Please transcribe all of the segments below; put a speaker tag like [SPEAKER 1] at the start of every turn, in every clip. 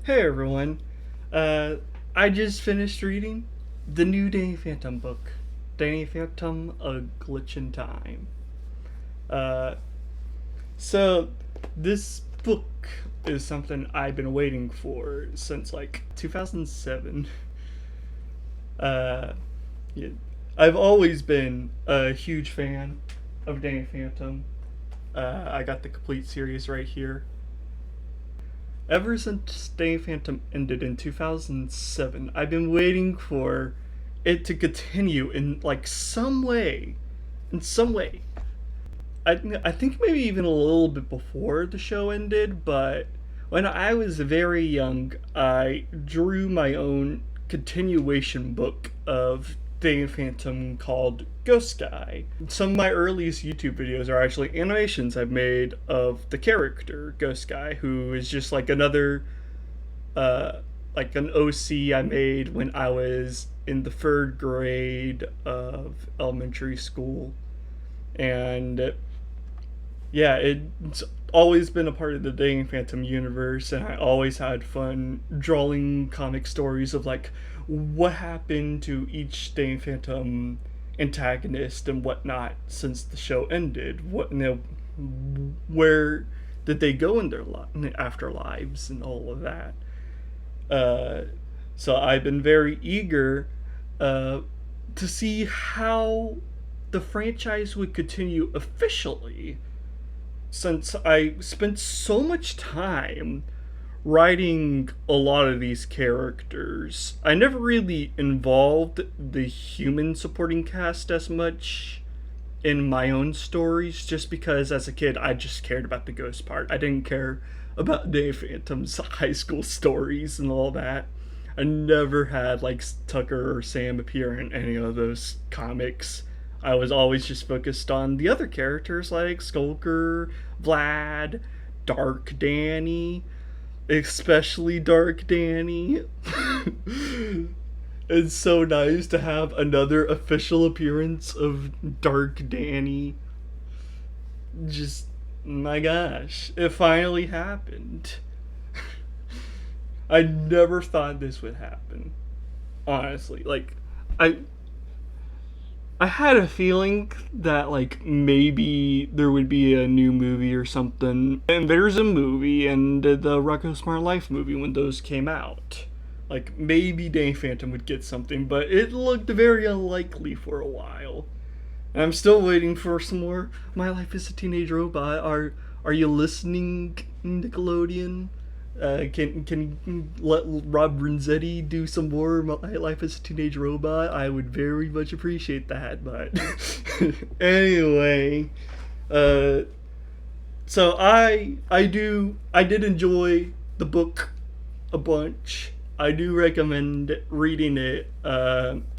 [SPEAKER 1] Hey everyone. Uh, I just finished reading the new Danny Phantom book, Danny Phantom: A Glitch in Time. Uh, so this book is something I've been waiting for since like 2007. Uh, yeah, I've always been a huge fan of Danny Phantom. I got the complete series right here. Ever since Danny Phantom ended in 2007, I've been waiting for it to continue in like some way. In some way. I think maybe even a little bit before the show ended, but when I was very young, I drew my own continuation book of Danny Phantom called Ghost Guy. Some of my earliest YouTube videos are actually animations I've made of the character Ghost Guy, who is just uh, like an OC I made when I was in the third grade of elementary school. And yeah, it's always been a part of the Danny Phantom universe, and I always had fun drawing comic stories of like what happened to each Danny Phantom antagonist and whatnot since the show ended. Where did they go in their afterlives and all of that? Uh, so I've been very eager uh, to see how the franchise would continue officially, since I spent so much time writing a lot of these characters. I never really involved the human supporting cast as much in my own stories, just because as a kid I just cared about the ghost part. I didn't care about Dave Phantom's high school stories and all that. I never had like Tucker or Sam appear in any of those comics. I was always just focused on the other characters like Skulker, Vlad, Dark Danny, especially Dark Danny. It's so nice to have another official appearance of Dark Danny. Just, my gosh, it finally happened. I never thought this would happen. Honestly, I I had a feeling that like maybe there would be a new movie or something. And there's a movie and the Rocco Smart Life movie when those came out. Like maybe Danny Phantom would get something, but it looked very unlikely for a while. And I'm still waiting for some more My Life as a Teenage Robot. Are you listening, Nickelodeon? Can you let Rob Renzetti do some more My Life as a Teenage Robot? I would very much appreciate that. But anyway, uh, so I did enjoy the book a bunch. I do recommend reading it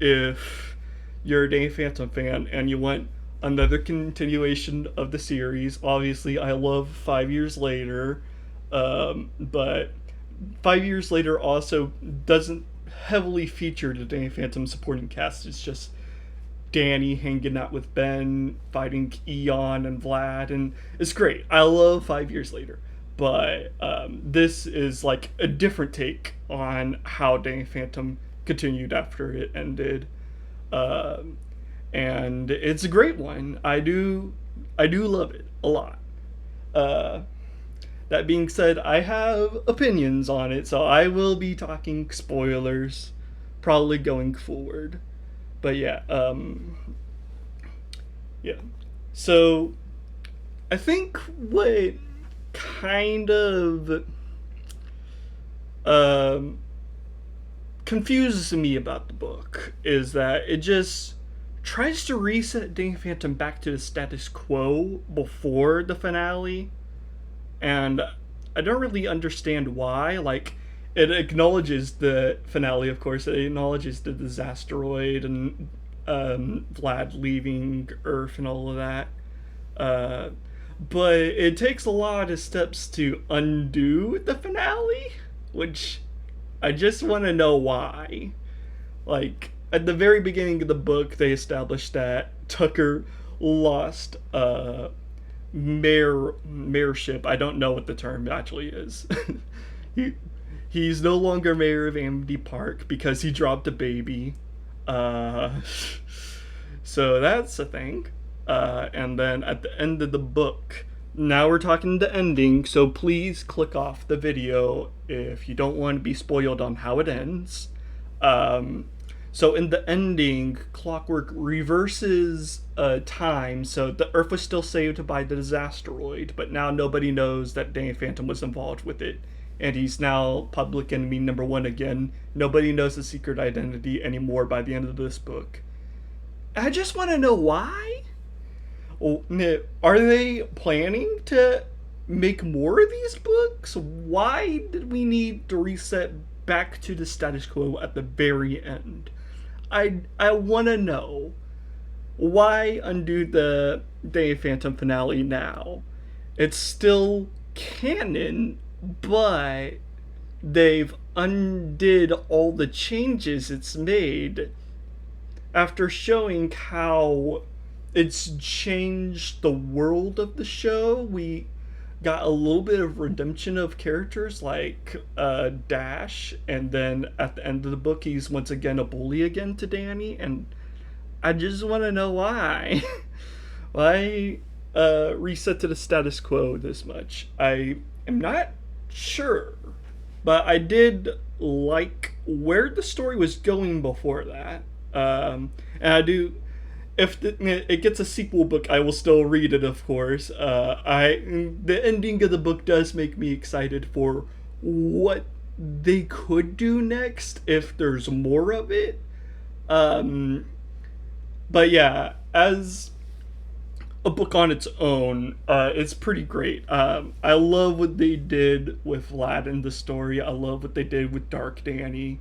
[SPEAKER 1] if you're a Danny Phantom fan and you want another continuation of the series. Obviously, I love 5 Years Later, but 5 Years Later also doesn't heavily feature the Danny Phantom supporting cast. It's just Danny hanging out with Ben, fighting Eon and Vlad, and it's great. I love 5 Years Later. But this is like a different take on how Danny Phantom continued after it ended. Um, and it's a great one. I do love it a lot. Uh, that being said, I have opinions on it, so I will be talking spoilers probably going forward. But yeah. So I think what kind of um, confuses me about the book is that it just tries to reset Danny Phantom back to the status quo before the finale, and I don't really understand why. Like, it acknowledges the finale, of course. It acknowledges the disasteroid and Vlad leaving Earth and all of that. Uh, but it takes a lot of steps to undo the finale, which I just want to know why. Like, at the very beginning of the book, they established that Tucker lost mayorship. I don't know what the term actually is. he He's no longer mayor of Amity Park because he dropped a baby. Uh, so that's a thing. And then at the end of the book, now we're talking the ending, so please click off the video if you don't want to be spoiled on how it ends. Um, so in the ending, Clockwork reverses time, so the Earth was still saved by the disasteroid, but now nobody knows that Danny Phantom was involved with it. And he's now public enemy number one again. Nobody knows his secret identity anymore by the end of this book. I just want to know why. Are they planning to make more of these books? Why did we need to reset back to the status quo at the very end? I want to know. Why undo the Day of Phantom finale now? It's still canon, but they've undid all the changes it's made after showing how it's changed the world of the show. We got a little bit of redemption of characters like Dash, and then at the end of the book, he's once again a bully again to Danny, and I just want to know why. Why reset to the status quo this much? I am not sure, but I did like where the story was going before that. And I do. If it gets a sequel book, I will still read it, of course. The ending of the book does make me excited for what they could do next if there's more of it. But yeah, as a book on its own, it's pretty great. I love what they did with Vlad in the story. I love what they did with Dark Danny.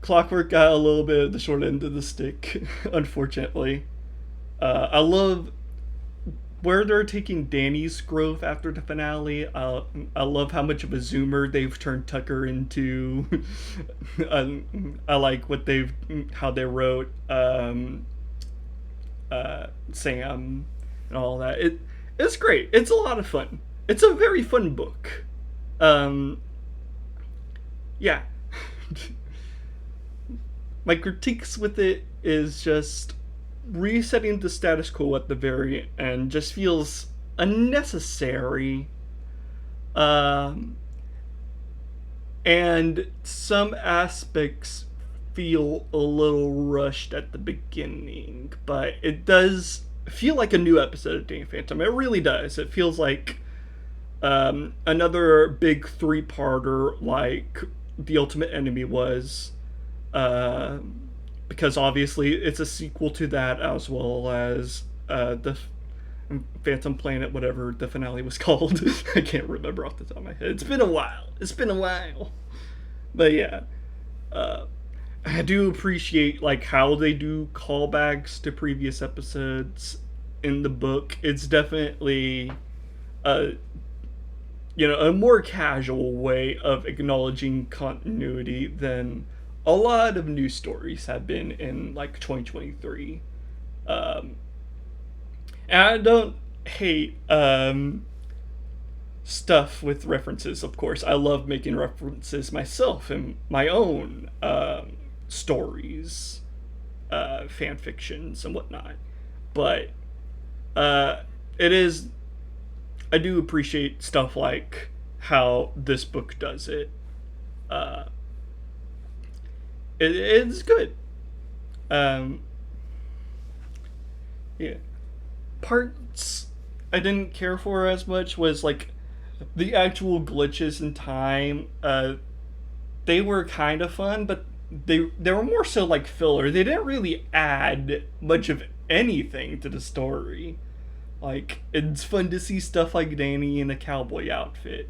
[SPEAKER 1] Clockwork got a little bit of the short end of the stick, unfortunately. I love where they're taking Danny's growth after the finale. I love how much of a zoomer they've turned Tucker into. I like how they wrote Sam and all that. It's great. It's a lot of fun. It's a very fun book. Yeah. My critiques with it is just resetting the status quo at the very end just feels unnecessary. And some aspects feel a little rushed at the beginning, but it does feel like a new episode of Danny Phantom. It really does. It feels like another big three-parter like The Ultimate Enemy was. Because obviously it's a sequel to that, as well as the Phantom Planet, whatever the finale was called. I can't remember off the top of my head. It's been a while. But yeah, I do appreciate like how they do callbacks to previous episodes in the book. It's definitely a more casual way of acknowledging continuity than a lot of news stories have been in like 2023. And I don't hate stuff with references, of course. I love making references myself in my own stories, fan fictions, and whatnot. But I do appreciate stuff like how this book does it. It's good. Yeah. Parts I didn't care for as much was like the actual glitches in time. They were kind of fun, but they were more so like filler. They didn't really add much of anything to the story. Like, it's fun to see stuff like Danny in a cowboy outfit,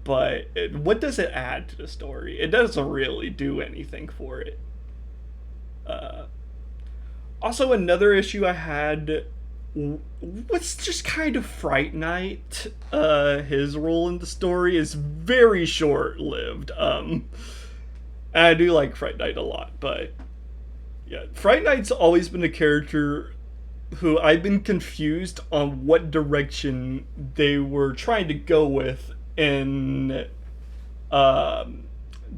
[SPEAKER 1] but what does it add to the story? It doesn't really do anything for it. Also, another issue I had was just kind of Fright Night. His role in the story is very short-lived. I do like Fright Night a lot, but yeah, Fright Night's always been a character who I've been confused on what direction they were trying to go with in um,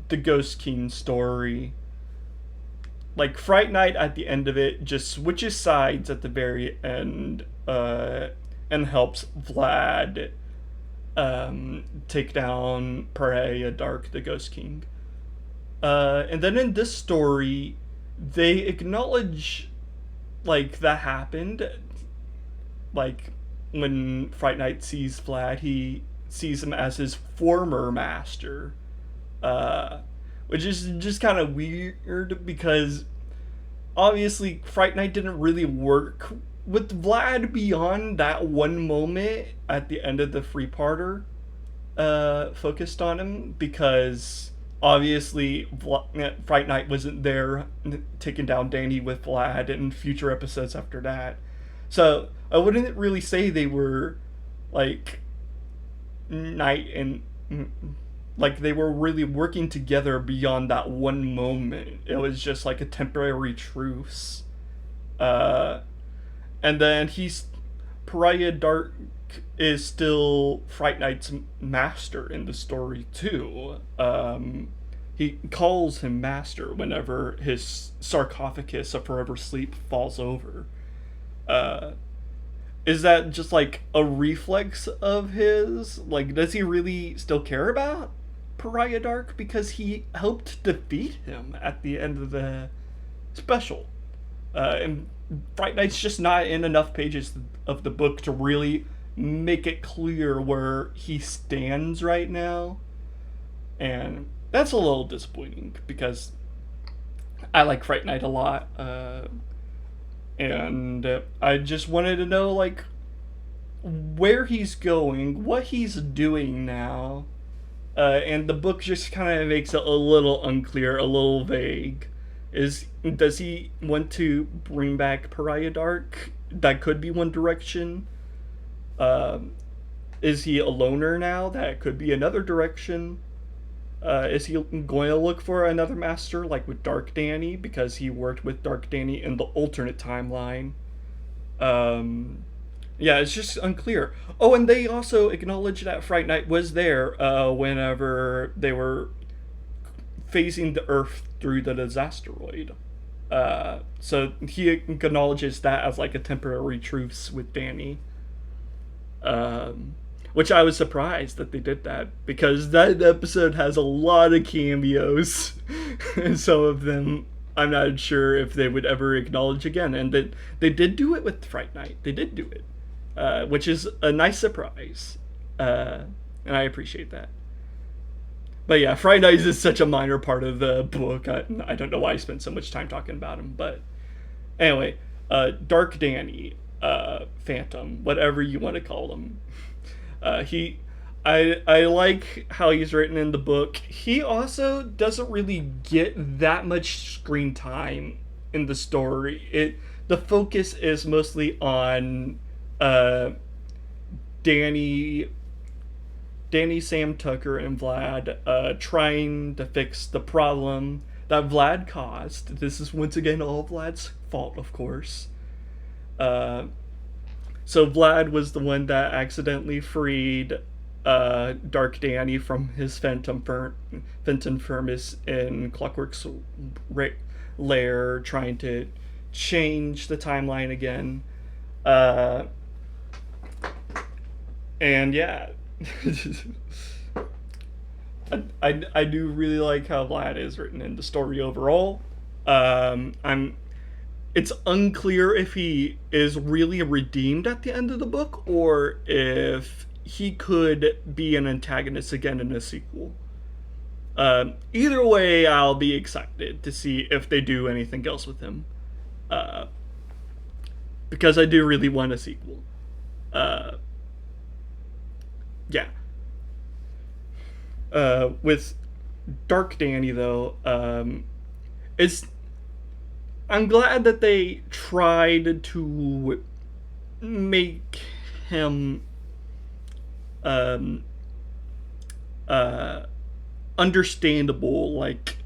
[SPEAKER 1] the Ghost King story. Like Fright Night at the end of it just switches sides at the very end, and helps Vlad take down Pariah Dark, the Ghost King. And then in this story, they acknowledge like that happened. Like when Fright Night sees Vlad, he sees him as his former master, uh, which is just kind of weird because obviously Fright Night didn't really work with Vlad beyond that one moment at the end of the free parter, focused on him because obviously Fright Night wasn't there taking down Danny with Vlad in future episodes after that. So I wouldn't really say they were like night and like they were really working together beyond that one moment. It was just like a temporary truce. Uh, and then Pariah Dark is still Fright Night's master in the story too. He calls him master whenever his sarcophagus of forever sleep falls over. Uh, is that just like a reflex of his? Like, does he really still care about Pariah Dark because he helped defeat him at the end of the special? And Fright Night's just not in enough pages of the book to really make it clear where he stands right now. And that's a little disappointing because I like Fright Night a lot. And I just wanted to know, like, where he's going, what he's doing now. And the book just kind of makes it a little unclear, a little vague. Does he want to bring back Pariah Dark? That could be one direction. Is he a loner now? That could be another direction. Is he going to look for another master, like with Dark Danny, because he worked with Dark Danny in the alternate timeline? Yeah, it's just unclear. Oh, and they also acknowledged that Fright Night was there whenever they were phasing the Earth through the disasteroid. So he acknowledges that as like a temporary truce with Danny. Which I was surprised that they did that because that episode has a lot of cameos, and some of them I'm not sure if they would ever acknowledge again. And that they did do it with Fright Night. They did do it, which is a nice surprise, and I appreciate that. But yeah, Fright Night is such a minor part of the book. I don't know why I spent so much time talking about him, but anyway, Dark Danny, Phantom, whatever you want to call him. I like how he's written in the book. He also doesn't really get that much screen time in the story. The focus is mostly on Danny, Sam Tucker, and Vlad trying to fix the problem that Vlad caused. This is once again all Vlad's fault, of course. So Vlad was the one that accidentally freed Dark Danny from his Fenton Firmus in Clockwork's lair, trying to change the timeline again. And yeah, I do really like how Vlad is written in the story overall. It's unclear if he is really redeemed at the end of the book or if he could be an antagonist again in a sequel. Either way, I'll be excited to see if they do anything else with him. Because I do really want a sequel. Yeah. With Dark Danny, though, I'm glad that they tried to make him understandable, like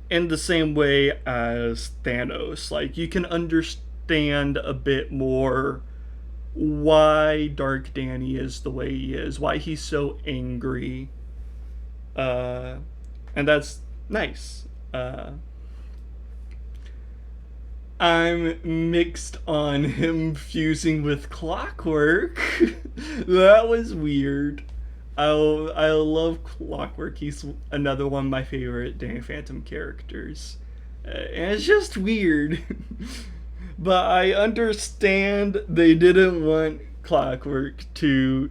[SPEAKER 1] in the same way as Thanos. Like you can understand a bit more why Dark Danny is the way he is, why he's so angry. And that's nice. I'm mixed on him fusing with Clockwork. That was weird. I love Clockwork. He's another one of my favorite Danny Phantom characters. And it's just weird. But I understand they didn't want Clockwork to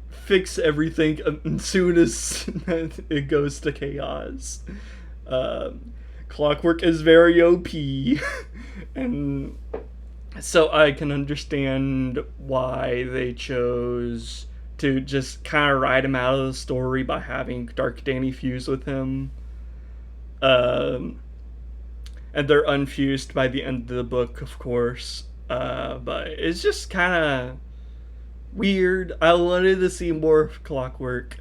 [SPEAKER 1] fix everything as soon as it goes to chaos. Clockwork is very OP, and so I can understand why they chose to just kind of write him out of the story by having Dark Danny fuse with him. And they're unfused by the end of the book, of course. But it's just kind of weird. I wanted to see more of Clockwork.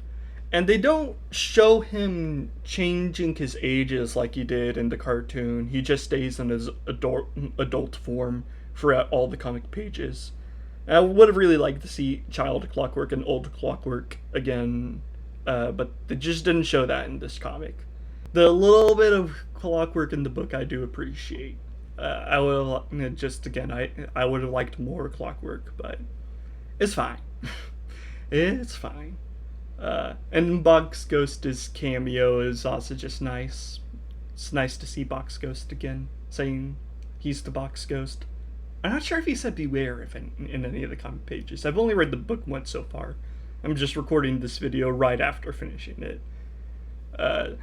[SPEAKER 1] And they don't show him changing his ages like he did in the cartoon. He just stays in his adult form throughout all the comic pages. I would have really liked to see Child Clockwork and Old Clockwork again, but they just didn't show that in this comic. The little bit of Clockwork in the book I do appreciate. I would have just again I would have liked more Clockwork, but it's fine. It's fine. And Box Ghost's cameo is also just nice. It's nice to see Box Ghost again, saying he's the Box Ghost. I'm not sure if he said beware if in any of the comic pages. I've only read the book once so far. I'm just recording this video right after finishing it.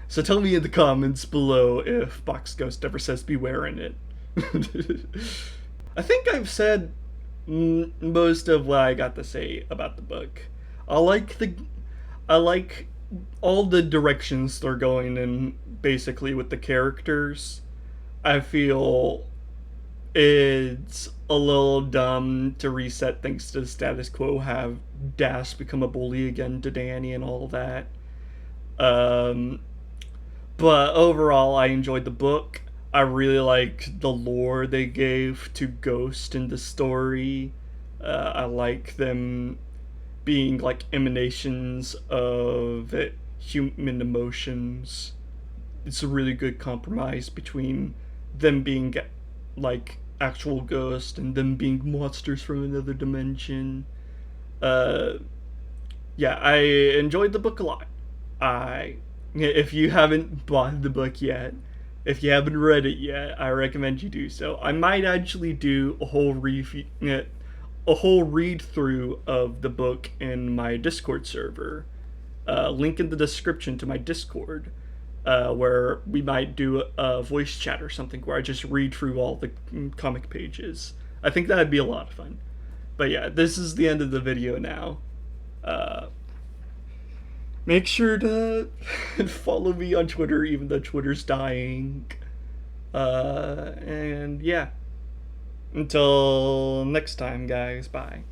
[SPEAKER 1] So tell me in the comments below if Box Ghost ever says beware in it. I think I've said most of what I got to say about the book. I like all the directions they're going in, basically, with the characters. I feel it's a little dumb to reset things to the status quo, have Dash become a bully again to Danny and all that. But overall, I enjoyed the book. I really liked the lore they gave to Ghost in the story. I like them being like emanations of human emotions. It's a really good compromise between them being like actual ghosts and them being monsters from another dimension. Yeah, I enjoyed the book a lot. If you haven't bought the book yet, if you haven't read it yet, I recommend you do so. I might actually do a whole read through of the book in my Discord server. Link in the description to my Discord, where we might do a voice chat or something where I just read through all the comic pages. I think that'd be a lot of fun. But yeah, this is the end of the video now. Make sure to follow me on Twitter, even though Twitter's dying. And yeah. Until next time, guys. Bye.